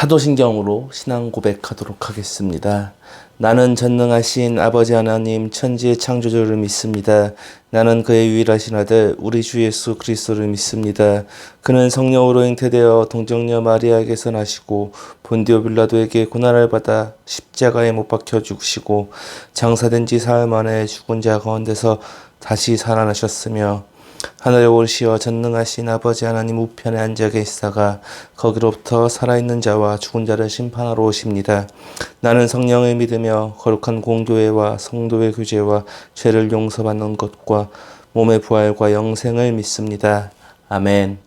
사도신경으로 신앙 고백하도록 하겠습니다. 나는 전능하신 아버지 하나님 천지의 창조주를 믿습니다. 나는 그의 유일하신 아들 우리 주 예수 그리스도를 믿습니다. 그는 성령으로 잉태되어 동정녀 마리아에게서 나시고 본디오 빌라도에게 고난을 받아 십자가에 못 박혀 죽으시고 장사된 지 사흘 만에 죽은 자 가운데서 다시 살아나셨으며 하늘에 오르시어 전능하신 아버지 하나님 우편에 앉아 계시다가 거기로부터 살아있는 자와 죽은 자를 심판하러 오십니다. 나는 성령을 믿으며 거룩한 공교회와 성도의 교제와 죄를 용서받는 것과 몸의 부활과 영생을 믿습니다. 아멘.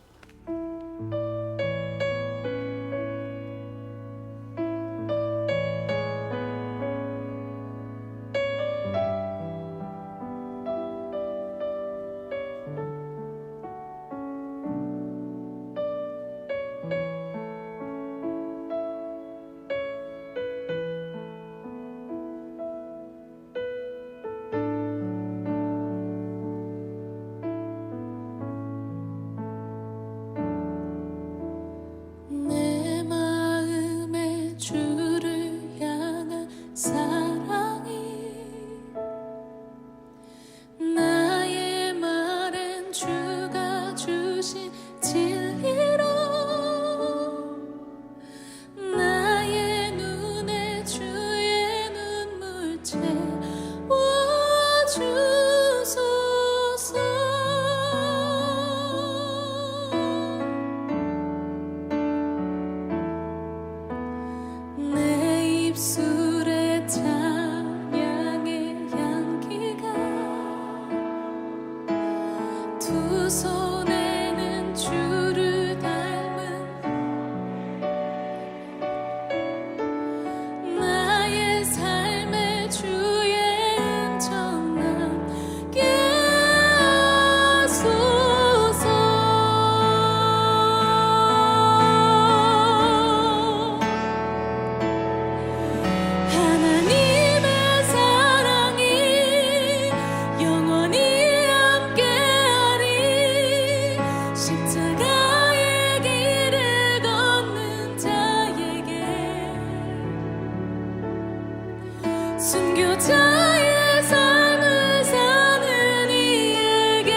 순교자의 삶을 사는 이에게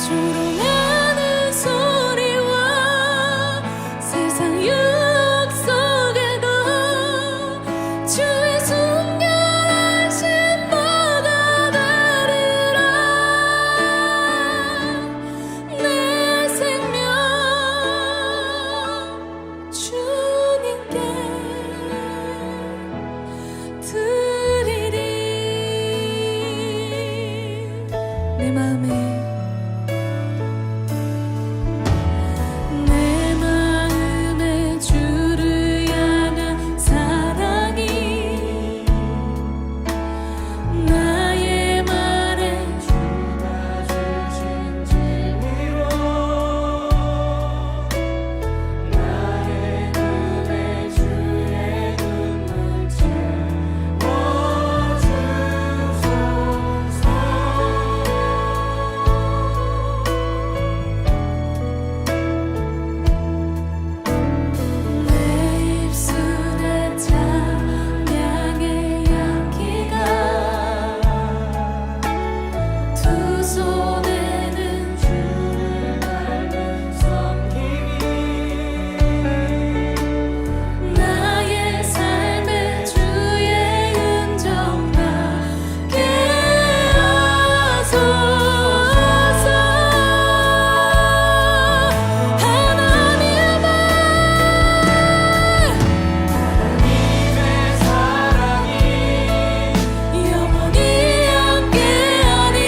조롱하는 소리와 세상 유혹 속에도 주의 순결하신 뭐가 다르라. 내 생명 주님께 드리리. 내 마음에 주를 향한 사랑이 나의 말에 주가 주신 진리로 나의 눈에 주의 눈물 채워주소서. 내 입술에 찬양의 향기가 두 손에는 주를 닮은 섬김이 나의 삶에 주의 흔적 나게 하소서. 하나님의 사랑이 영원히 함께하리.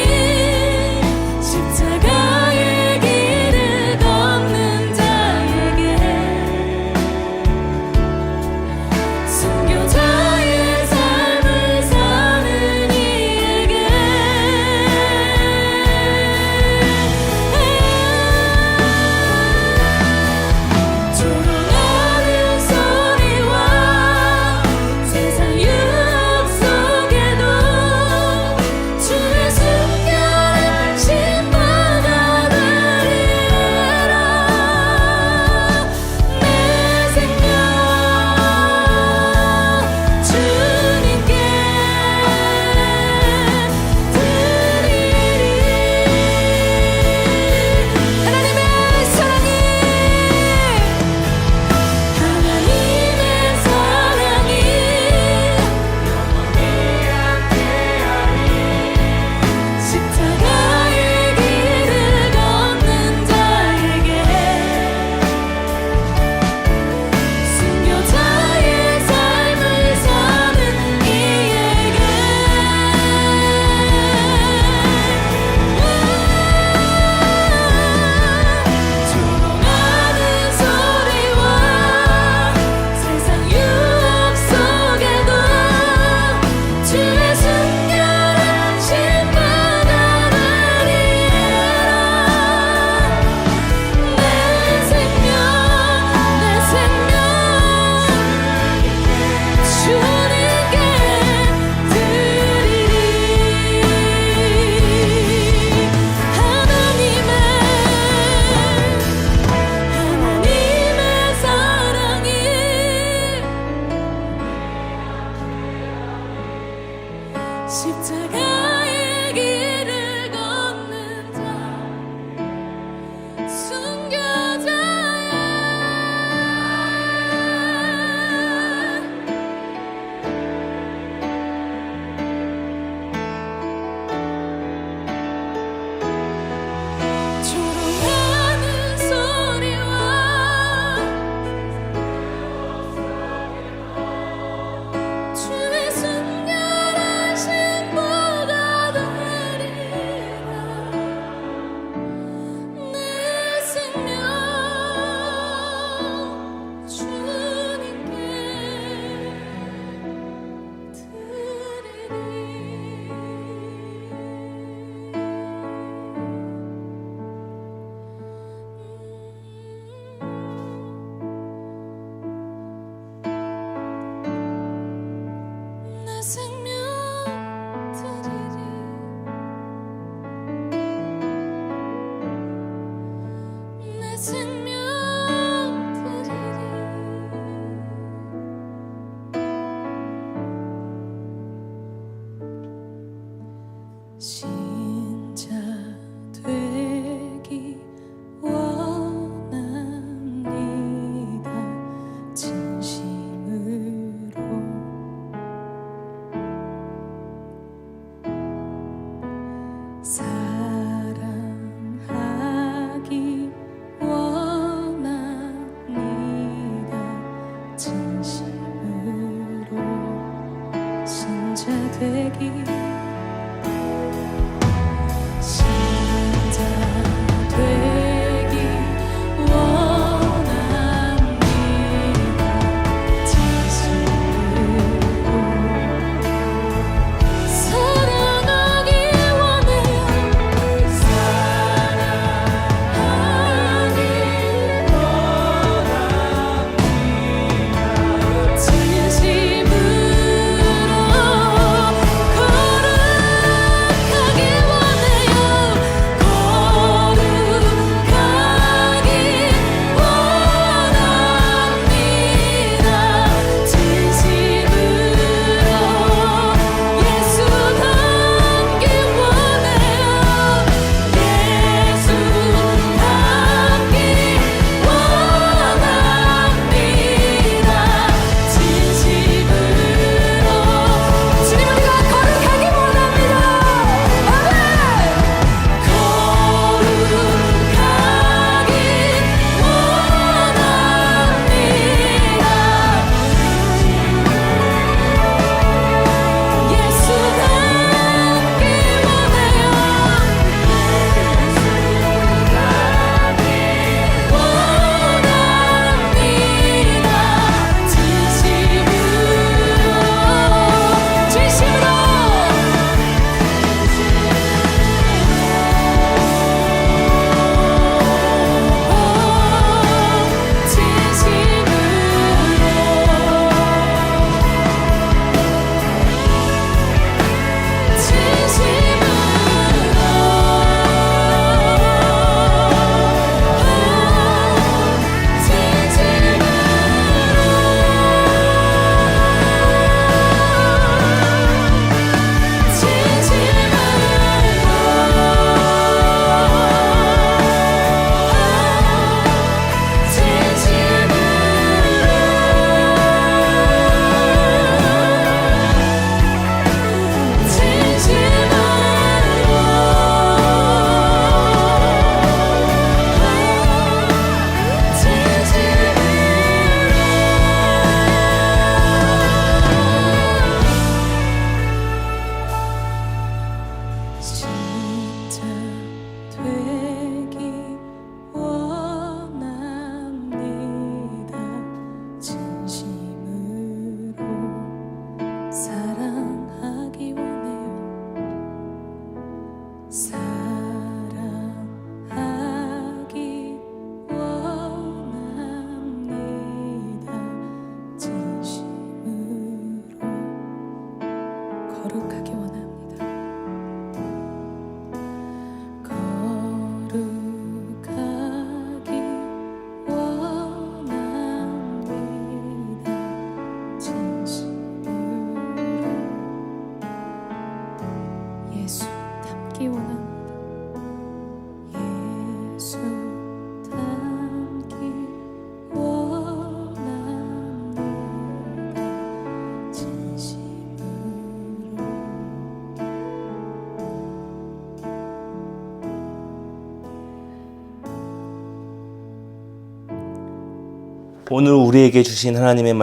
오늘 우리에게 주신 하나님의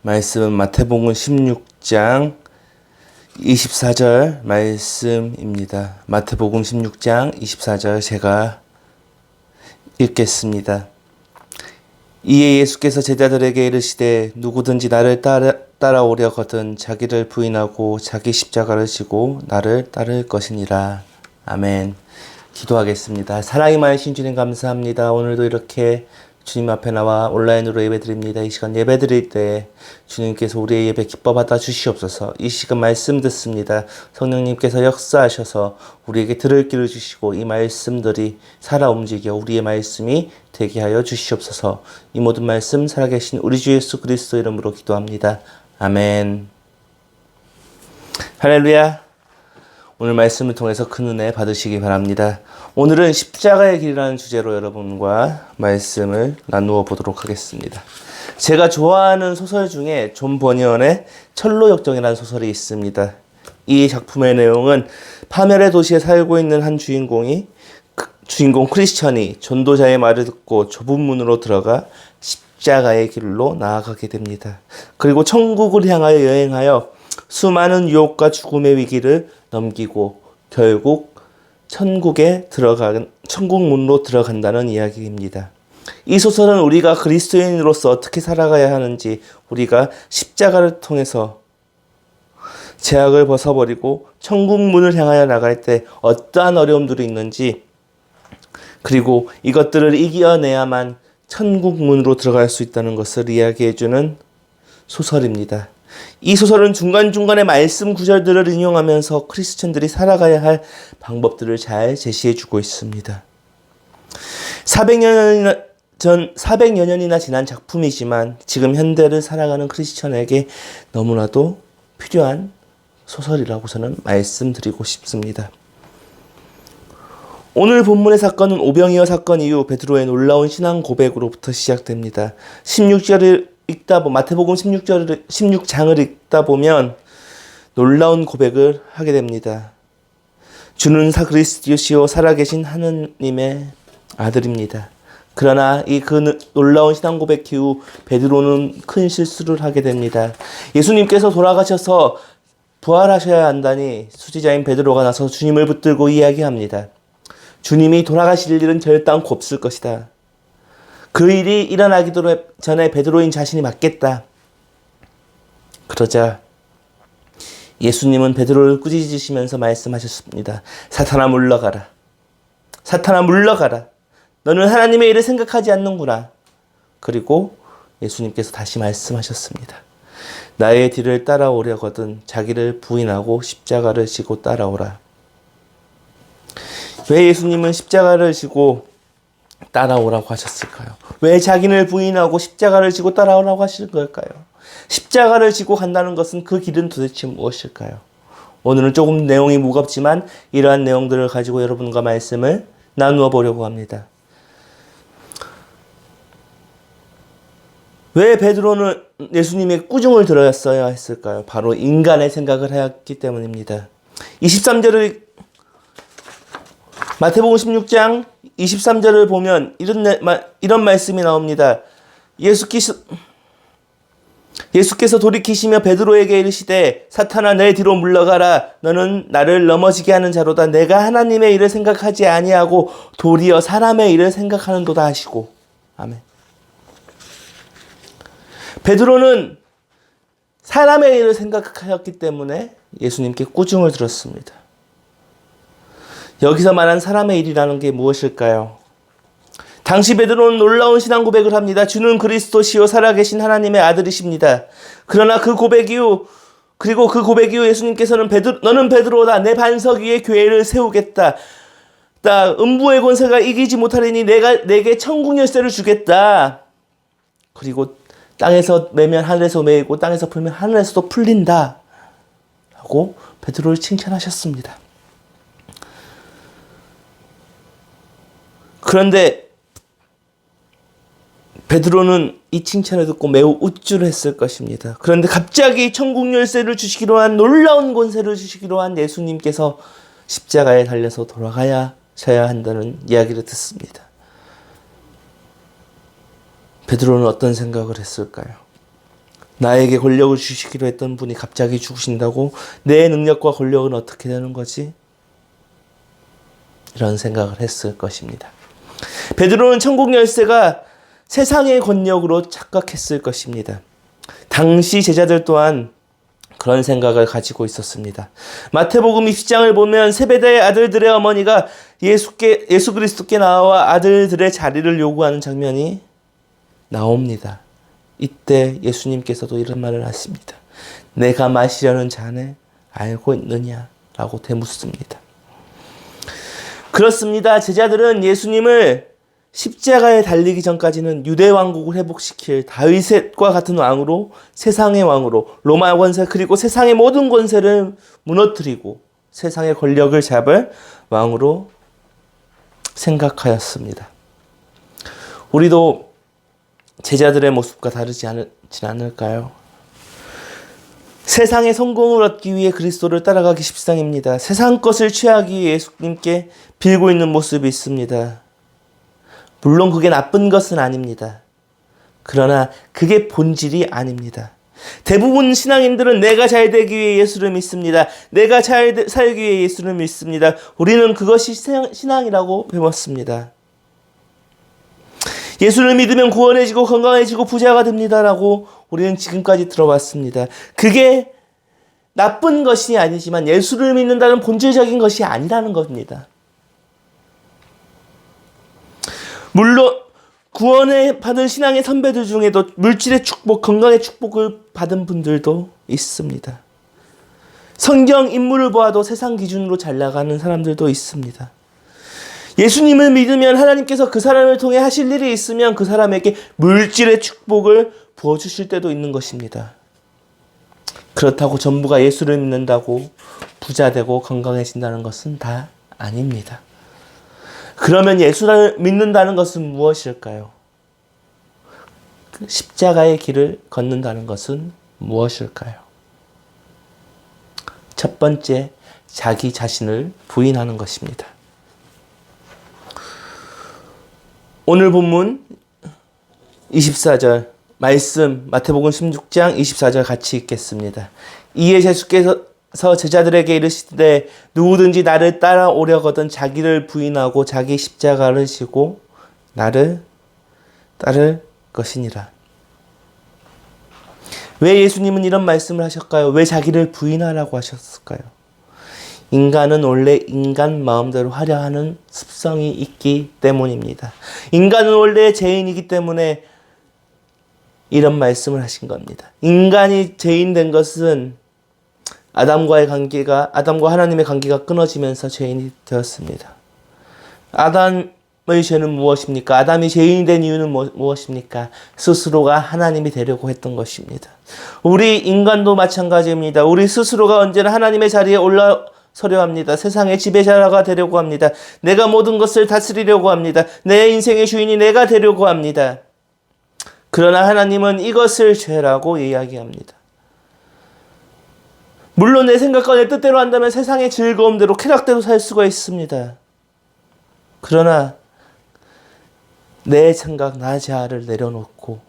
말씀은 마태복음 16장 24절 말씀입니다. 마태복음 16장 24절 제가 읽겠습니다. 이에 예수께서 제자들에게 이르시되 누구든지 나를 따라오려거든 자기를 부인하고 자기 십자가를 지고 나를 따를 것이니라. 아멘. 기도하겠습니다. 사랑이 많으신 주님 감사합니다. 오늘도 이렇게 주님 앞에 나와 온라인으로 예배드립니다. 이 시간 예배드릴 때 주님께서 우리의 예배 기뻐 받아 주시옵소서. 이 시간 말씀 듣습니다. 성령님께서 역사하셔서 우리에게 들을 길을 주시고 이 말씀들이 살아 움직여 우리의 말씀이 되게 하여 주시옵소서. 이 모든 말씀 살아계신 우리 주 예수 그리스도 이름으로 기도합니다. 아멘. 할렐루야. 오늘 말씀을 통해서 큰 은혜 받으시기 바랍니다. 오늘은 십자가의 길이라는 주제로 여러분과 말씀을 나누어 보도록 하겠습니다. 제가 좋아하는 소설 중에 존 버니언의 철로역정이라는 소설이 있습니다. 이 작품의 내용은 파멸의 도시에 살고 있는 한 주인공 크리스천이 전도자의 말을 듣고 좁은 문으로 들어가 십자가의 길로 나아가게 됩니다. 그리고 천국을 향하여 여행하여 수많은 유혹과 죽음의 위기를 넘기고 결국 천국 문으로 들어간다는 이야기입니다. 이 소설은 우리가 그리스도인으로서 어떻게 살아가야 하는지, 우리가 십자가를 통해서 죄악을 벗어버리고 천국 문을 향하여 나갈 때 어떠한 어려움들이 있는지, 그리고 이것들을 이겨내야만 천국 문으로 들어갈 수 있다는 것을 이야기해주는 소설입니다. 이 소설은 중간중간에 말씀 구절들을 인용하면서 크리스천들이 살아가야 할 방법들을 잘 제시해주고 있습니다. 400여 년이나 지난 작품이지만 지금 현대를 살아가는 크리스천에게 너무나도 필요한 소설이라고 저는 말씀드리고 싶습니다. 오늘 본문의 사건은 오병이어 사건 이후 베드로의 놀라운 신앙 고백으로부터 시작됩니다. 마태복음 16장을 읽다 보면 놀라운 고백을 하게 됩니다. 주는 그리스도시요 살아계신 하느님의 아들입니다. 그러나 그 놀라운 신앙 고백 이후 베드로는 큰 실수를 하게 됩니다. 예수님께서 돌아가셔서 부활하셔야 한다니 수지자인 베드로가 나서 주님을 붙들고 이야기합니다. 주님이 돌아가실 일은 결단코 없을 것이다. 그 일이 일어나기 전에 베드로인 자신이 맞겠다. 그러자 예수님은 베드로를 꾸짖으시면서 말씀하셨습니다. 사탄아 물러가라. 사탄아 물러가라. 너는 하나님의 일을 생각하지 않는구나. 그리고 예수님께서 다시 말씀하셨습니다. 나의 뒤를 따라오려거든 자기를 부인하고 십자가를 지고 따라오라. 왜 예수님은 십자가를 지고 따라오라고 하셨을까요? 왜 자기를 부인하고 십자가를 지고 따라오라고 하실 걸까요? 십자가를 지고 간다는 것은 그 길은 도대체 무엇일까요? 오늘은 조금 내용이 무겁지만 이러한 내용들을 가지고 여러분과 말씀을 나누어 보려고 합니다. 왜 베드로는 예수님의 꾸중을 들었어야 했을까요? 바로 인간의 생각을 하였기 때문입니다. 23절을 마태복음 16장 23절을 보면 이런 말씀이 나옵니다. 예수께서 돌이키시며 베드로에게 이르시되 사탄아 내 뒤로 물러가라. 너는 나를 넘어지게 하는 자로다. 내가 하나님의 일을 생각하지 아니하고 도리어 사람의 일을 생각하는도다 하시고. 아멘. 베드로는 사람의 일을 생각하였기 때문에 예수님께 꾸중을 들었습니다. 여기서 말한 사람의 일이라는 게 무엇일까요? 당시 베드로는 놀라운 신앙 고백을 합니다. 주는 그리스도시요 살아계신 하나님의 아들이십니다. 그러나 그 고백 이후 예수님께서는 너는 베드로다. 내 반석 위에 교회를 세우겠다. 음부의 권세가 이기지 못하리니 내게 천국 열쇠를 주겠다. 그리고 땅에서 매면 하늘에서 매이고 땅에서 풀면 하늘에서도 풀린다. 라고 베드로를 칭찬하셨습니다. 그런데 베드로는 이 칭찬을 듣고 매우 우쭐했을 것입니다. 그런데 갑자기 천국 열쇠를 주시기로 한 놀라운 권세를 주시기로 한 예수님께서 십자가에 달려서 돌아가셔야 한다는 이야기를 듣습니다. 베드로는 어떤 생각을 했을까요? 나에게 권력을 주시기로 했던 분이 갑자기 죽으신다고 내 능력과 권력은 어떻게 되는 거지? 이런 생각을 했을 것입니다. 베드로는 천국 열쇠가 세상의 권력으로 착각했을 것입니다. 당시 제자들 또한 그런 생각을 가지고 있었습니다. 마태복음 20장을 보면 세베대의 아들들의 어머니가 예수 그리스도께 나와 아들들의 자리를 요구하는 장면이 나옵니다. 이때 예수님께서도 이런 말을 하십니다. 내가 마시려는 잔을 알고 있느냐? 라고 되묻습니다. 그렇습니다. 제자들은 예수님을 십자가에 달리기 전까지는 유대 왕국을 회복시킬 다윗과 같은 왕으로, 세상의 왕으로, 로마 권세 그리고 세상의 모든 권세를 무너뜨리고 세상의 권력을 잡을 왕으로 생각하였습니다. 우리도 제자들의 모습과 다르지 않을까요? 세상의 성공을 얻기 위해 그리스도를 따라가기 십상입니다. 세상 것을 취하기 위해 예수님께 빌고 있는 모습이 있습니다. 물론 그게 나쁜 것은 아닙니다. 그러나 그게 본질이 아닙니다. 대부분 신앙인들은 내가 잘 되기 위해 예수를 믿습니다. 내가 잘 살기 위해 예수를 믿습니다. 우리는 그것이 신앙이라고 배웠습니다. 예수를 믿으면 구원해지고 건강해지고 부자가 됩니다라고 우리는 지금까지 들어왔습니다. 그게 나쁜 것이 아니지만 예수를 믿는다는 본질적인 것이 아니라는 겁니다. 물론 구원을 받은 신앙의 선배들 중에도 물질의 축복, 건강의 축복을 받은 분들도 있습니다. 성경 인물을 보아도 세상 기준으로 잘 나가는 사람들도 있습니다. 예수님을 믿으면 하나님께서 그 사람을 통해 하실 일이 있으면 그 사람에게 물질의 축복을 부어주실 때도 있는 것입니다. 그렇다고 전부가 예수를 믿는다고 부자 되고 건강해진다는 것은 다 아닙니다. 그러면 예수를 믿는다는 것은 무엇일까요? 십자가의 길을 걷는다는 것은 무엇일까요? 첫 번째, 자기 자신을 부인하는 것입니다. 오늘 본문 24절 말씀 마태복음 16장 24절 같이 읽겠습니다. 이에 예수께서 제자들에게 이르시되 누구든지 나를 따라오려거든 자기를 부인하고 자기 십자가를 지고 나를 따를 것이니라. 왜 예수님은 이런 말씀을 하셨을까요? 왜 자기를 부인하라고 하셨을까요? 인간은 원래 인간 마음대로 하려 하는 습성이 있기 때문입니다. 인간은 원래 죄인이기 때문에 이런 말씀을 하신 겁니다. 인간이 죄인된 것은 아담과 하나님의 관계가 끊어지면서 죄인이 되었습니다. 아담의 죄는 무엇입니까? 아담이 죄인이 된 이유는 무엇입니까? 스스로가 하나님이 되려고 했던 것입니다. 우리 인간도 마찬가지입니다. 우리 스스로가 언제나 하나님의 자리에 올라서려 합니다. 세상의 지배자가 되려고 합니다. 내가 모든 것을 다스리려고 합니다. 내 인생의 주인이 내가 되려고 합니다. 그러나 하나님은 이것을 죄라고 이야기합니다. 물론 내 생각과 내 뜻대로 한다면 세상의 즐거움대로 쾌락대로 살 수가 있습니다. 그러나 내 생각, 나 자아를 내려놓고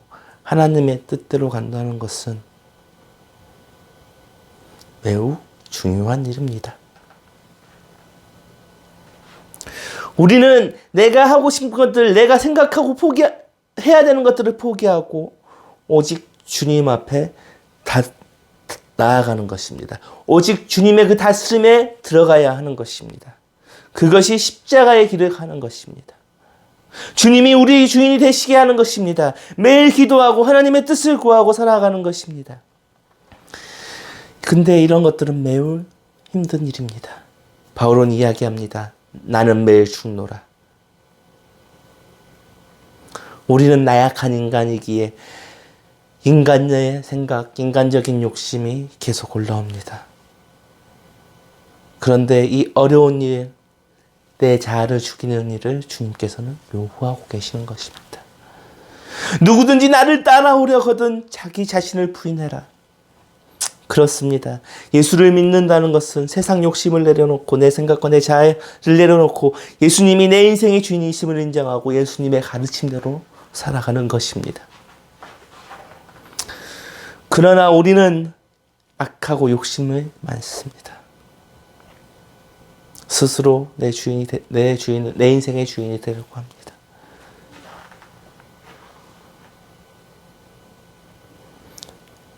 하나님의 뜻대로 간다는 것은 매우 중요한 일입니다. 우리는 내가 하고 싶은 것들, 내가 생각하고 해야 되는 것들을 포기하고 오직 주님 앞에 나아가는 것입니다. 오직 주님의 그 다스림에 들어가야 하는 것입니다. 그것이 십자가의 길을 가는 것입니다. 주님이 우리 주인이 되시게 하는 것입니다. 매일 기도하고 하나님의 뜻을 구하고 살아가는 것입니다. 근데 이런 것들은 매우 힘든 일입니다. 바울은 이야기합니다. 나는 매일 죽노라. 우리는 나약한 인간이기에 인간의 생각, 인간적인 욕심이 계속 올라옵니다. 그런데 이 어려운 일, 내 자아를 죽이는 일을 주님께서는 요구하고 계시는 것입니다. 누구든지 나를 따라오려거든 자기 자신을 부인해라. 그렇습니다. 예수를 믿는다는 것은 세상 욕심을 내려놓고 내 생각과 내 자아를 내려놓고 예수님이 내 인생의 주인이심을 인정하고 예수님의 가르침대로 살아가는 것입니다. 그러나 우리는 악하고 욕심이 많습니다. 스스로 내 인생의 주인이 되려고 합니다.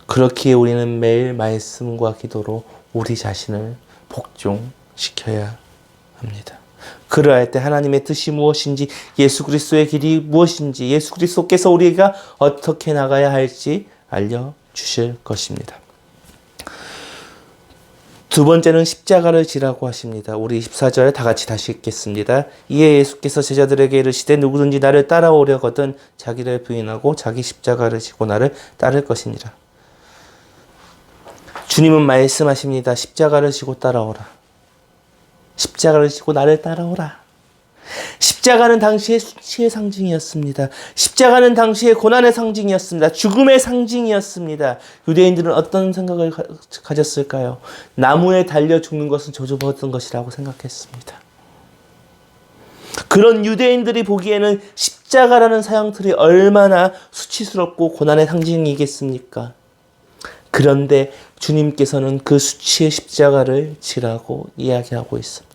그렇기에 우리는 매일 말씀과 기도로 우리 자신을 복종시켜야 합니다. 그러할 때 하나님의 뜻이 무엇인지, 예수 그리스도의 길이 무엇인지, 예수 그리스도께서 우리가 어떻게 나가야 할지 알려주실 것입니다. 두 번째는 십자가를 지라고 하십니다. 우리 24절 다 같이 다시 읽겠습니다. 이에 예수께서 제자들에게 이르시되 누구든지 나를 따라오려거든 자기를 부인하고 자기 십자가를 지고 나를 따를 것이니라. 주님은 말씀하십니다. 십자가를 지고 따라오라. 십자가를 지고 나를 따라오라. 십자가는 당시의 수치의 상징이었습니다. 십자가는 당시의 고난의 상징이었습니다. 죽음의 상징이었습니다. 유대인들은 어떤 생각을 가졌을까요? 나무에 달려 죽는 것은 저주받은 것이라고 생각했습니다. 그런 유대인들이 보기에는 십자가라는 사형틀이 얼마나 수치스럽고 고난의 상징이겠습니까? 그런데 주님께서는 그 수치의 십자가를 지라고 이야기하고 있습니다.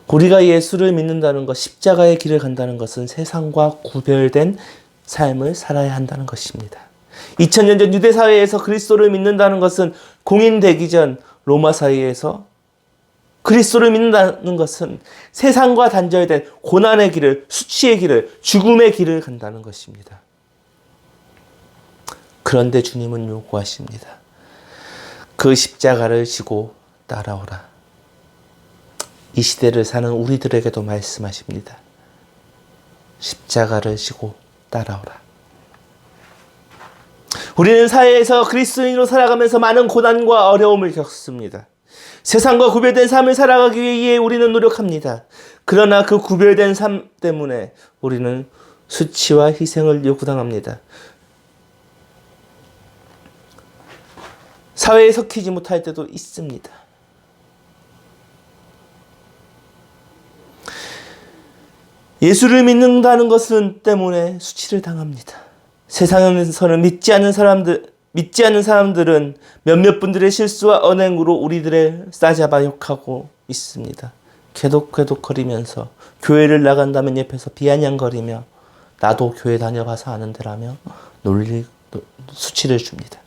우리가 예수를 믿는다는 것, 십자가의 길을 간다는 것은 세상과 구별된 삶을 살아야 한다는 것입니다. 2000년 전 유대 사회에서 그리스도를 믿는다는 것은 공인되기 전 로마 사회에서 그리스도를 믿는다는 것은 세상과 단절된 고난의 길을, 수치의 길을, 죽음의 길을 간다는 것입니다. 그런데 주님은 요구하십니다. 그 십자가를 지고 따라오라. 이 시대를 사는 우리들에게도 말씀하십니다. 십자가를 지고 따라오라. 우리는 사회에서 그리스도인으로 살아가면서 많은 고난과 어려움을 겪습니다. 세상과 구별된 삶을 살아가기 위해 우리는 노력합니다. 그러나 그 구별된 삶 때문에 우리는 수치와 희생을 요구당합니다. 사회에 섞이지 못할 때도 있습니다. 예수를 믿는다는 것은 때문에 수치를 당합니다. 세상에서는 믿지 않는 사람들은 몇몇 분들의 실수와 언행으로 우리들을 싸잡아 욕하고 있습니다. 괴독괴독거리면서 교회를 나간다면 옆에서 비아냥거리며 나도 교회 다녀봐서 아는데라며 수치를 줍니다.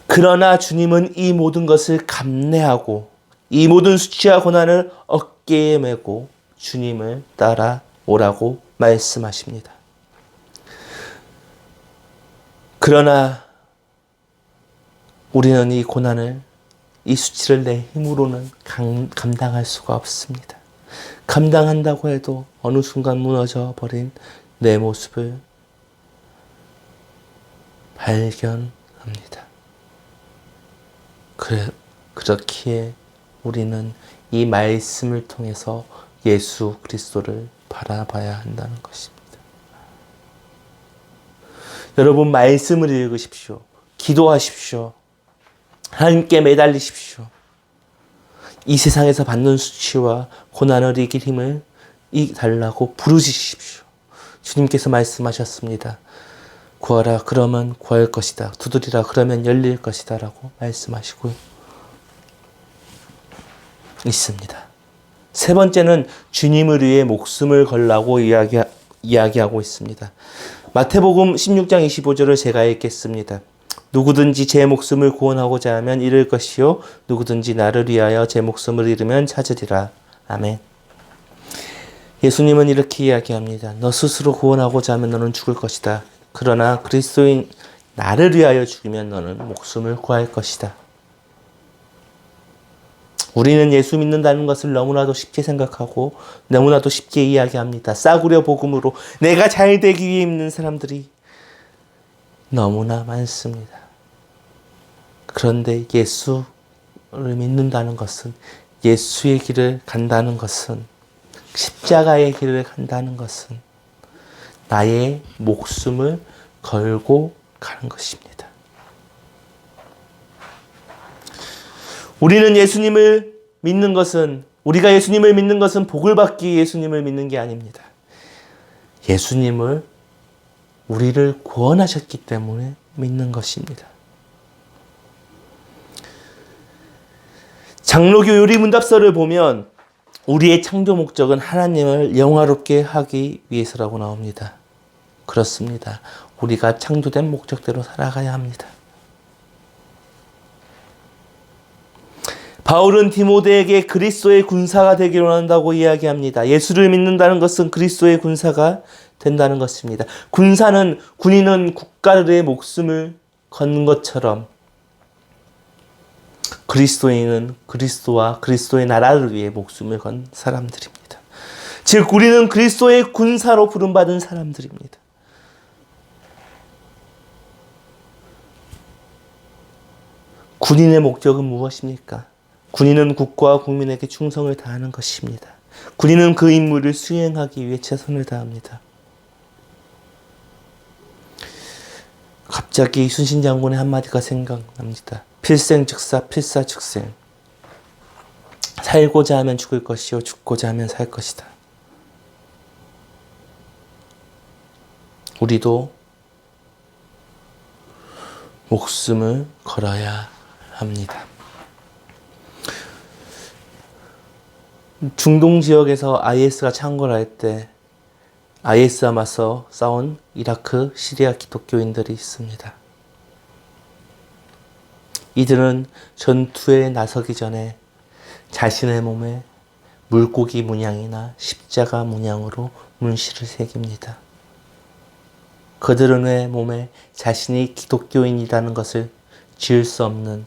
그러나 주님은 이 모든 것을 감내하고 이 모든 수치와 고난을 어깨에 메고 주님을 따라오라고 말씀하십니다. 그러나 우리는 이 고난을, 이 수치를 내 힘으로는 감당할 수가 없습니다. 감당한다고 해도 어느 순간 무너져 버린 내 모습을 발견합니다. 그렇기에 우리는 이 말씀을 통해서 예수 그리스도를 바라봐야 한다는 것입니다. 여러분, 말씀을 읽으십시오. 기도하십시오. 하나님께 매달리십시오. 이 세상에서 받는 수치와 고난을 이길 힘을 달라고 부르짖으십시오. 주님께서 말씀하셨습니다. 구하라 그러면 구할 것이다. 두드리라 그러면 열릴 것이다 라고 말씀하시고 있습니다. 세 번째는 주님을 위해 목숨을 걸라고 이야기하고 있습니다. 마태복음 16장 25절을 제가 읽겠습니다. 누구든지 제 목숨을 구원하고자 하면 잃을 것이요 누구든지 나를 위하여 제 목숨을 잃으면 찾으리라. 아멘. 예수님은 이렇게 이야기합니다. 너 스스로 구원하고자 하면 너는 죽을 것이다. 그러나 그리스도인 나를 위하여 죽으면 너는 목숨을 구할 것이다. 우리는 예수 믿는다는 것을 너무나도 쉽게 생각하고 너무나도 쉽게 이야기합니다. 싸구려 복음으로 내가 잘 되기 위해 믿는 사람들이 너무나 많습니다. 그런데 예수를 믿는다는 것은, 예수의 길을 간다는 것은, 십자가의 길을 간다는 것은 나의 목숨을 걸고 가는 것입니다. 우리가 예수님을 믿는 것은 복을 받기 위해 예수님을 믿는 게 아닙니다. 예수님을 우리를 구원하셨기 때문에 믿는 것입니다. 장로교 요리문답서를 보면 우리의 창조 목적은 하나님을 영화롭게 하기 위해서라고 나옵니다. 그렇습니다. 우리가 창조된 목적대로 살아가야 합니다. 바울은 디모데에게 그리스도의 군사가 되기를 원한다고 이야기합니다. 예수를 믿는다는 것은 그리스도의 군사가 된다는 것입니다. 군인은 국가를 목숨을 건 것처럼 그리스도인은 그리스도와 그리스도의 나라를 위해 목숨을 건 사람들입니다. 즉 우리는 그리스도의 군사로 부름받은 사람들입니다. 군인의 목적은 무엇입니까? 군인은 국가와 국민에게 충성을 다하는 것입니다. 군인은 그 임무를 수행하기 위해 최선을 다합니다. 갑자기 이순신 장군의 한마디가 생각납니다. 필생즉사 필사즉생. 살고자 하면 죽을 것이요 죽고자 하면 살 것이다. 우리도 목숨을 걸어야 합니다. 중동 지역에서 IS가 창궐할 때 IS와 맞서 싸운 이라크, 시리아 기독교인들이 있습니다. 이들은 전투에 나서기 전에 자신의 몸에 물고기 문양이나 십자가 문양으로 문신을 새깁니다. 그들은 왜 몸에 자신이 기독교인이라는 것을 지을 수 없는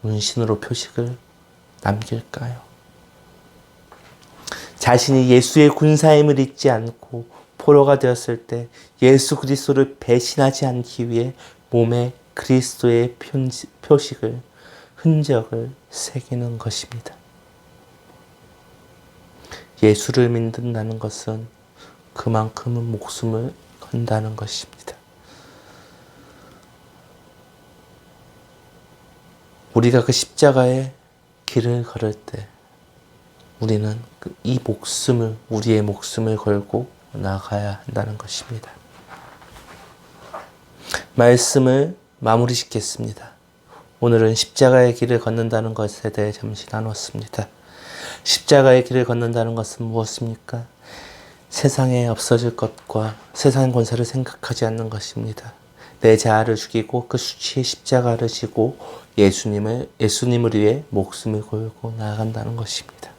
문신으로 표식을 남길까요? 자신이 예수의 군사임을 잊지 않고 포로가 되었을 때 예수 그리스도를 배신하지 않기 위해 몸에 그리스도의 표식을, 흔적을 새기는 것입니다. 예수를 믿는다는 것은 그만큼은 목숨을 건다는 것입니다. 우리가 그 십자가의 길을 걸을 때 우리는 이 목숨을, 우리의 목숨을 걸고 나가야 한다는 것입니다. 말씀을 마무리 짓겠습니다. 오늘은 십자가의 길을 걷는다는 것에 대해 잠시 나눴습니다. 십자가의 길을 걷는다는 것은 무엇입니까? 세상에 없어질 것과 세상 권세를 생각하지 않는 것입니다. 내 자아를 죽이고 그 수치의 십자가를 지고 예수님을 위해 목숨을 걸고 나아간다는 것입니다.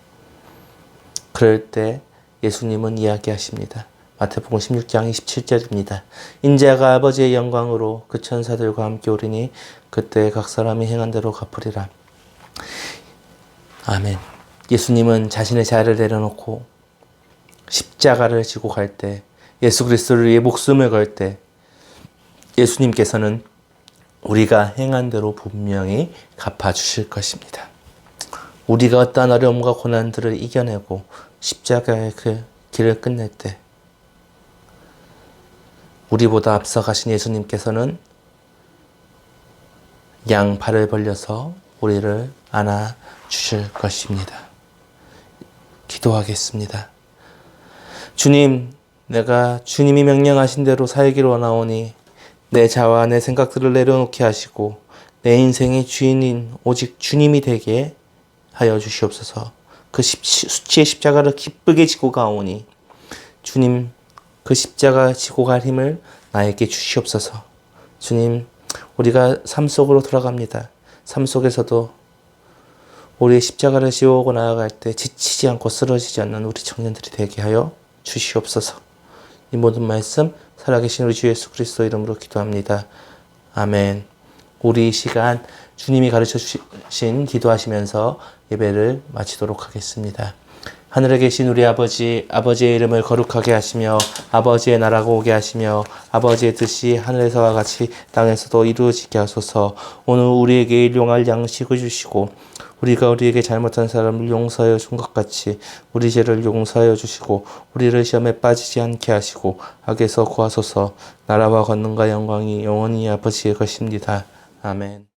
그럴 때 예수님은 이야기하십니다. 마태복음 16장 27절입니다. 인자가 아버지의 영광으로 그 천사들과 함께 오리니 그때 각 사람이 행한 대로 갚으리라. 아멘. 예수님은 자신의 자아를 내려놓고 십자가를 지고 갈 때, 예수 그리스도를 위해 목숨을 걸 때 예수님께서는 우리가 행한 대로 분명히 갚아주실 것입니다. 우리가 어떠한 어려움과 고난들을 이겨내고 십자가의 그 길을 끝낼 때 우리보다 앞서가신 예수님께서는 양팔을 벌려서 우리를 안아주실 것입니다. 기도하겠습니다. 주님, 내가 주님이 명령하신 대로 살기로 원하오니 내 자와 내 생각들을 내려놓게 하시고 내 인생의 주인인 오직 주님이 되게 하여 주시옵소서. 그 수치의 십자가를 기쁘게 지고 가오니 주님, 그 십자가 지고 갈 힘을 나에게 주시옵소서. 주님, 우리가 삶 속으로 돌아갑니다. 삶 속에서도 우리의 십자가를 지우고 나아갈 때 지치지 않고 쓰러지지 않는 우리 청년들이 되게 하여 주시옵소서. 이 모든 말씀 살아계신 우리 주 예수 그리스도 이름으로 기도합니다. 아멘. 우리 이 시간 주님이 가르쳐 주신 기도하시면서 예배를 마치도록 하겠습니다. 하늘에 계신 우리 아버지, 아버지의 이름을 거룩하게 하시며 아버지의 나라가 오게 하시며 아버지의 뜻이 하늘에서와 같이 땅에서도 이루어지게 하소서. 오늘 우리에게 일용할 양식을 주시고 우리가 우리에게 잘못한 사람을 용서하여 준 것 같이 우리 죄를 용서하여 주시고 우리를 시험에 빠지지 않게 하시고 악에서 구하소서. 나라와 권능과 영광이 영원히 아버지의 것입니다. 아멘.